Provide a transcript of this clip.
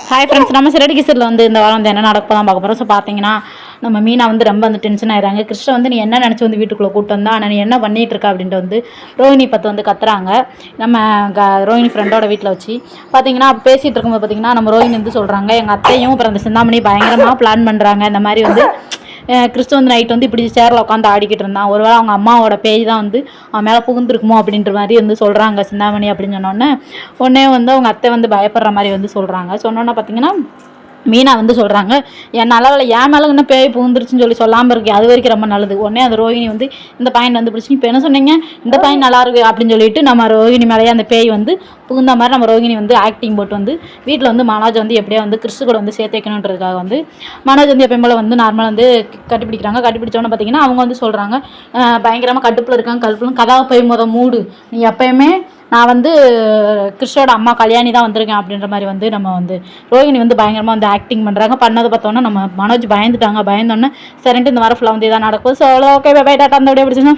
Hi friends, நம்ம சிறடி கிசரில் வந்து இந்த வாரம் வந்து என்ன நடக்கலாம் பார்க்க போகிறோம். ஸோ பார்த்தீங்கன்னா நம்ம மீனா வந்து ரொம்ப வந்து டென்ஷன் ஆயிடுறாங்க. கிருஷ்ண வந்து நீ என்ன நினச்சி வந்து வீட்டுக்குள்ளே கூட்டு வந்தா, ஆனால் நீ என்ன பண்ணிகிட்டு இருக்கா அப்படின்ட்டு வந்து ரோஹிணி பற்றி வந்து கத்துறாங்க. நம்ம ரோஹிணி ஃப்ரெண்டோட வீட்டில் வச்சு பார்த்தீங்கன்னா பேசிகிட்டு இருக்கும்போது பார்த்தீங்கன்னா நம்ம ரோஹிணி வந்து சொல்கிறாங்க, எங்கள் அத்தையும் அப்புறம் அந்த சிந்தாமணி பயங்கரமாக பிளான் பண்ணுறாங்க. இந்த மாதிரி வந்து கிறிஸ்து வந்து நைட் வந்து இப்படி சேரில் உட்காந்து ஆடிக்கிட்டு இருந்தான். ஒருவேளை அவங்க அம்மாவோட பேய் தான் வந்து அவன் மேலே புகுந்துருக்குமோ அப்படின்ற மாதிரி வந்து சொல்கிறாங்க சிந்தாமணி அப்படின்னு உடனே வந்து அவங்க அத்தை வந்து பயப்படுற மாதிரி வந்து சொல்கிறாங்க. சொன்னோன்னே பார்த்தீங்கன்னா மீனா வந்து சொல்கிறாங்க, என் நல்ல என் மேலே இன்னும் பேய் புகுந்துருச்சுன்னு சொல்லாமல் இருக்கு, அது வரைக்கும் ரொம்ப நல்லது. உடனே அந்த ரோஹிணி வந்து இந்த பையன் வந்து பிடிச்சி இப்போ என்ன சொன்னீங்க, இந்த பையன் நல்லா இருக்கு அப்படின்னு சொல்லிட்டு நம்ம ரோஹிணி மேலேயே அந்த பேய் வந்து புகுந்த மாதிரி நம்ம ரோஹிணி வந்து ஆக்டிங் போட்டு வந்து வீட்டில் வந்து மனோஜ் வந்து எப்படியா வந்து கிறிஸ்து கூட வந்து சேர்த்து வைக்கணுன்றதுக்காக வந்து மனோஜ் வந்து எப்பயும் போல் வந்து நார்மலாக வந்து கட்டிப்பிடிக்கிறாங்க. கட்டிப்பிடிச்சோன்னு பார்த்தீங்கன்னா அவங்க வந்து சொல்கிறாங்க, பயங்கரமாக கடுப்பில் இருக்காங்க, கடுப்பில் கதாவை போய் மூடு, நீ எப்பயுமே நான் வந்து கிறிஸ்டோட அம்மா கல்யாணி தான் வந்திருக்கேன் அப்படின்ற மாதிரி வந்து நம்ம வந்து ரோஹிணி வந்து பயங்கரமாக வந்து ஆக்டிங் பண்ணுறாங்க. பண்ணதை பார்த்தோன்னா நம்ம மனோஜ் பயந்துட்டாங்க. பயந்தோன்னே சரின்ட்டு இந்த வாரம் ஃபுல்லாக வந்து இதான் நடக்கும். ஸோ ஓகே பை டாட்டா, அந்த அப்படியே பிடிச்சிங்கன்னா